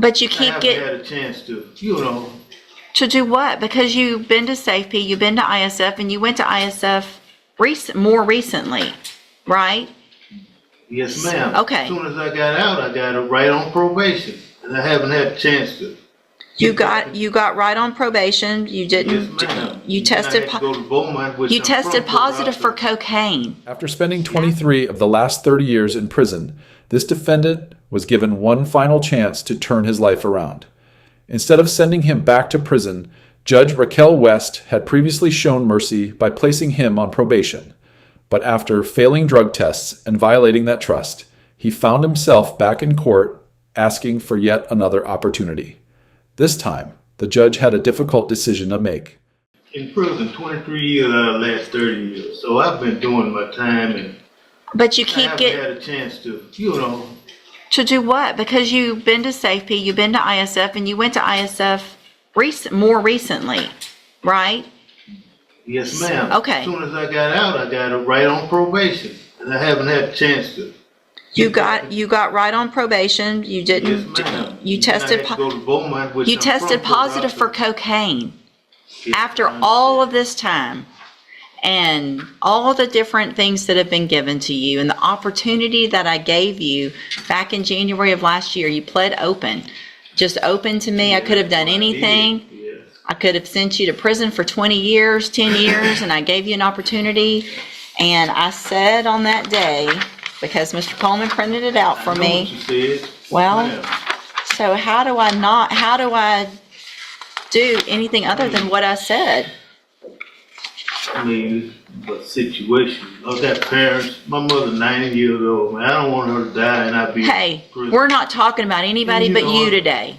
But you I keep haven't had a chance to, to do what? Because you've been to SafeP, you've been to ISF, and you went to ISF more recently, right? Yes, ma'am. Okay. As soon as I got out, I got it right on probation, and I haven't had a chance to. You got right on probation. You didn't. Yes, ma'am. You tested. And I had to go to Beaumont, which You I'm tested from, positive for cocaine. After spending 23 of the last 30 years in prison, this defendant was given one final chance to turn his life around. Instead of sending him back to prison, Judge Raquel West had previously shown mercy by placing him on probation. But after failing drug tests and violating that trust, he found himself back in court asking for yet another opportunity. This time, the judge had a difficult decision to make. In prison 23 years out of the last 30 years, so I've been doing my time, and But you I keep haven't had a chance to, to do what? Because you've been to SafeP, you've been to ISF, and you went to ISF more recently, right? Yes, ma'am. Okay. As soon as I got out, I got it right on probation, and I haven't had a chance to. You got right on probation. You didn't. Yes, ma'am. You tested. And I had to go to Beaumont, which You I'm tested from, positive for cocaine. Yes, After I all of understand. this time and all the different things that have been given to you and the opportunity that I gave you back in January of last year, you pled open. Just open to me. I could have done anything. Yes. I could have sent you to prison for 20 years, 10 years, and I gave you an opportunity. And I said on that day, because Mr. Coleman printed it out for I know me. what you said. Well, Ma'am. so how do I do anything other than what I said? I mean, the situation. I've got parents. My mother's 90 years old, man. I don't want her to die and I be Hey, in prison. we're not talking about anybody but you today.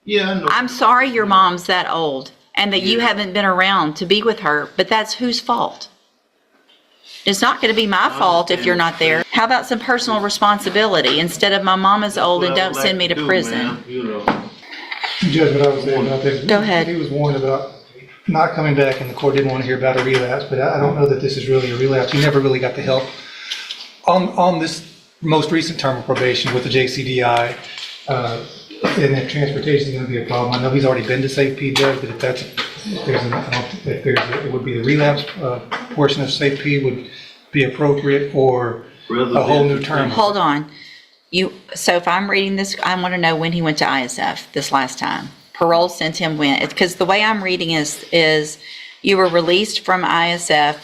Yeah, I know. I'm sorry your mom's that old and that you Yeah. haven't been around to be with her, but that's whose fault? It's not going to be my fault if you're not there. How about some personal responsibility instead of my mom is old and What I don't would send like me to do, prison? ma'am, Judge, what I was saying about this. Go ahead. He was warned about not coming back, and the court didn't want to hear about a relapse, but I don't know that this is really a relapse. You never really got the help. On this most recent term of probation with the JCDI, and if transportation is going to be a problem, I know he's already been to SafeP, Judge, but it would be the relapse portion of SafeP would be appropriate, or a whole new term. Hold on. So if I'm reading this, I want to know when he went to ISF this last time. Parole sent him when, because the way I'm reading is you were released from ISF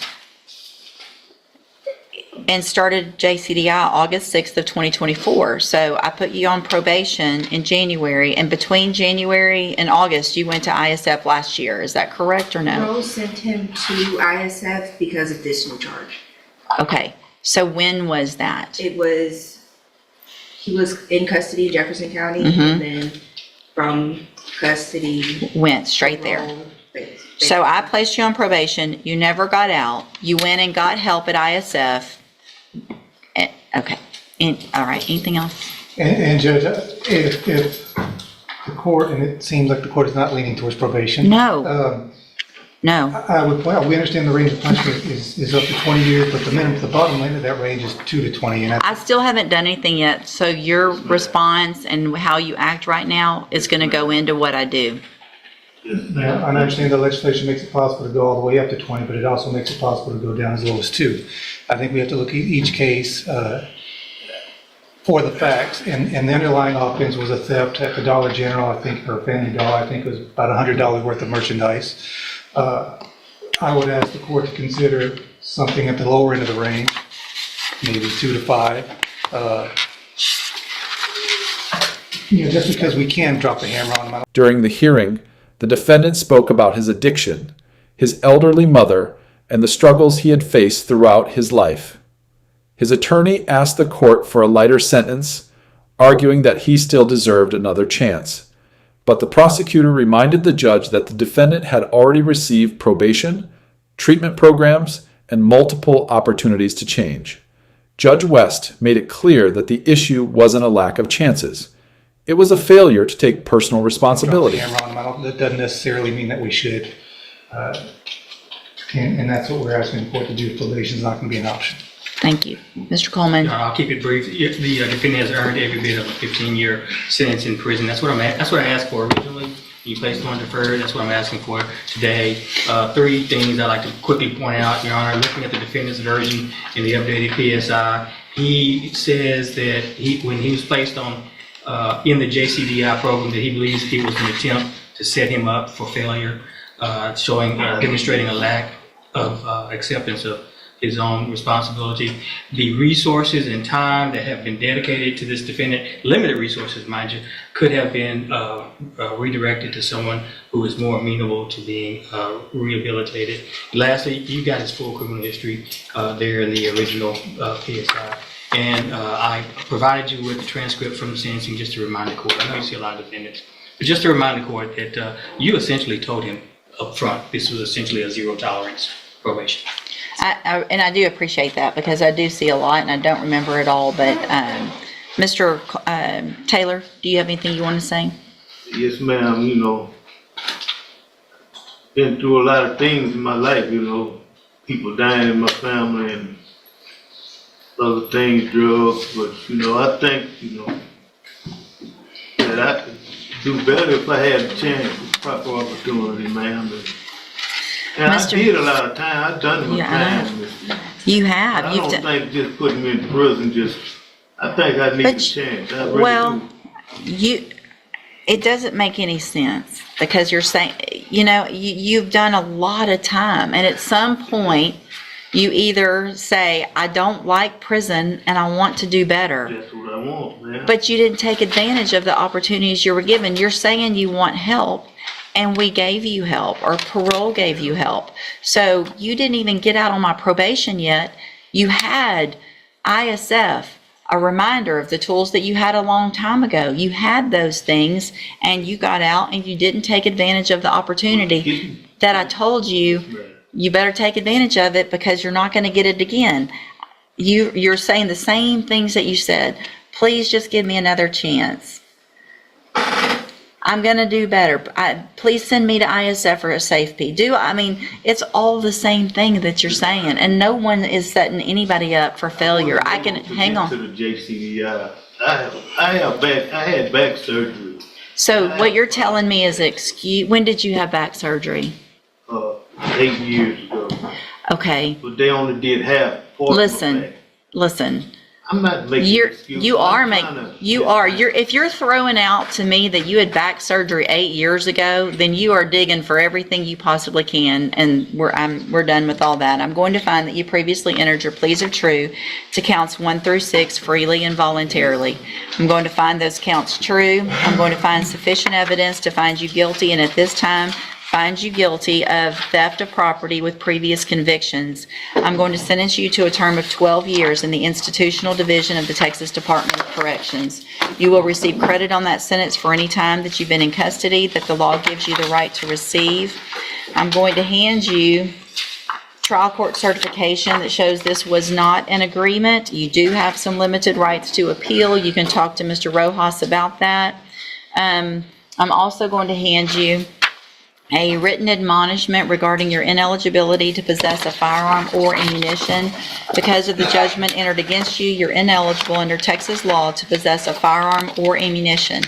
and started JCDI August 6th of 2024. So I put you on probation in January, and between January and August, you went to ISF last year. Is that correct or no? Parole sent him to ISF because of this new charge. Okay. So when was that? He was in custody in Jefferson County, Mhm. and then from custody. Went straight there. So I placed you on probation. You never got out. You went and got help at ISF. Okay. All right. Anything else? And Judge, if the court, and it seems like the court is not leaning towards probation. No. No. I would point out, we understand the range of punishment is up to 20 years, but the bottom line of that range is 2 to 20. And I still haven't done anything yet. So your response and how you act right now is going to go into what I do. yeah, I understand the legislation makes it possible to go all the way up to 20, but it also makes it possible to go down as low as 2. I think we have to look at each case for the facts, and the underlying offense was a theft at the Dollar General, I think, or Family Dollar. I think it was about $100 worth of merchandise. I would ask the court to consider something at the lower end of the range, maybe 2 to 5. Just because we can drop the hammer on them. During the hearing, the defendant spoke about his addiction, his elderly mother, and the struggles he had faced throughout his life. His attorney asked the court for a lighter sentence, arguing that he still deserved another chance. But the prosecutor reminded the judge that the defendant had already received probation, treatment programs, and multiple opportunities to change. Judge West made it clear that the issue wasn't a lack of chances. It was a failure to take personal responsibility. Drop the hammer on them. That doesn't necessarily mean that we should. And that's what we're asking the court to do. Probation is not going to be an option. Thank you. Mr. Coleman? I'll keep it brief. The defendant has earned every bit of a 15-year sentence in prison. That's what I asked for originally. You placed on deferred. That's what I'm asking for today. Three things I'd like to quickly point out, Your Honor. Looking at the defendant's version in the updated PSI, he says that when he was placed on in the JCDI program, that he believes it was an attempt to set him up for failure, demonstrating a lack of acceptance of his own responsibility. The resources and time that have been dedicated to this defendant, limited resources, mind you, could have been redirected to someone who is more amenable to being rehabilitated. Lastly, you got his full criminal history there in the original PSI. And I provided you with the transcript from the sentencing just to remind the court. I know you see a lot of defendants, but just to remind the court that you essentially told him up front this was essentially a zero tolerance probation. And I do appreciate that because I do see a lot and I don't remember it all, but Mr. Taylor, do you have anything you want to say? Yes, ma'am, you know, been through a lot of things in my life, you know, people dying in my family and other things, drugs, but, you know, I think, you know, that I could do better if I had a chance, proper opportunity, ma'am. And I did a lot of time. I've done my time. You have. I don't think just putting me in prison I think I need a chance. I really do. It doesn't make any sense because you're saying, you know, you've done a lot of time and at some point you either say, I don't like prison and I want to do better. That's what I want, man. But you didn't take advantage of the opportunities you were given. You're saying you want help. And we gave you help, or parole gave you help. So you didn't even get out on my probation yet. You had ISF, a reminder of the tools that you had a long time ago. You had those things, and you got out, and you didn't take advantage of the opportunity that I told you. You better take advantage of it because you're not going to get it again. You're saying the same things that you said. Please just give me another chance. I'm going to do better. Please send me to ISF or a safety. It's all the same thing that you're saying, and no one is setting anybody up for failure. I can hang on. To the JCDI, I had back surgery. So what you're telling me is when did you have back surgery? 8 years ago. Okay. But they only did half. Listen. I'm not making excuses. If you're throwing out to me that you had back surgery 8 years ago, then you are digging for everything you possibly can, and we're done with all that. I'm going to find that you previously entered your pleas are true to counts 1 through 6 freely and voluntarily. I'm going to find those counts true. I'm going to find sufficient evidence to find you guilty, and at this time, find you guilty of theft of property with previous convictions. I'm going to sentence you to a term of 12 years in the institutional division of the Texas Department of Corrections. You will receive credit on that sentence for any time that you've been in custody that the law gives you the right to receive. I'm going to hand you trial court certification that shows this was not an agreement. You do have some limited rights to appeal. You can talk to Mr. Rojas about that. I'm also going to hand you a written admonishment regarding your ineligibility to possess a firearm or ammunition. Because of the judgment entered against you, you're ineligible under Texas law to possess a firearm or ammunition.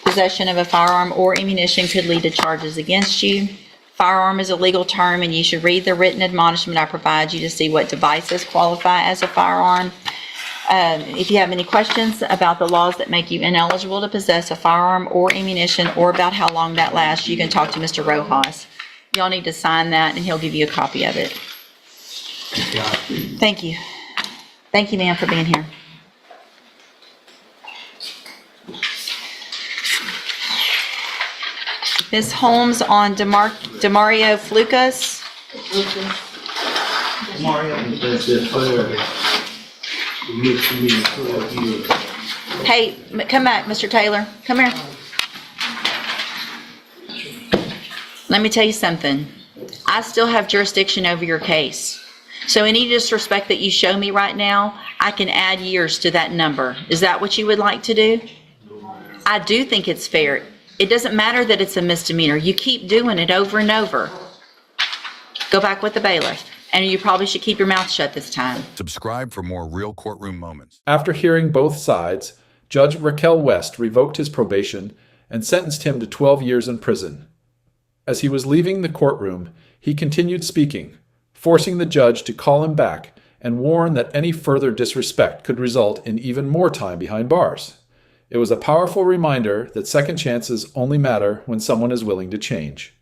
Possession of a firearm or ammunition could lead to charges against you. Firearm is a legal term, and you should read the written admonishment I provide you to see what devices qualify as a firearm. If you have any questions about the laws that make you ineligible to possess a firearm or ammunition, or about how long that lasts, you can talk to Mr. Rojas. Y'all need to sign that, and he'll give you a copy of it. Thank you. Thank you, ma'am, for being here. Ms. Holmes on Demario Flukas. That's it, fair. Hey, come back, Mr. Taylor. Come here. Let me tell you something. I still have jurisdiction over your case. So any disrespect that you show me right now, I can add years to that number. Is that what you would like to do? I do think it's fair. It doesn't matter that it's a misdemeanor. You keep doing it over and over. Go back with the bailiff. And you probably should keep your mouth shut this time. Subscribe for more real courtroom moments. After hearing both sides, Judge Raquel West revoked his probation and sentenced him to 12 years in prison. As he was leaving the courtroom, he continued speaking, forcing the judge to call him back and warn that any further disrespect could result in even more time behind bars. It was a powerful reminder that second chances only matter when someone is willing to change.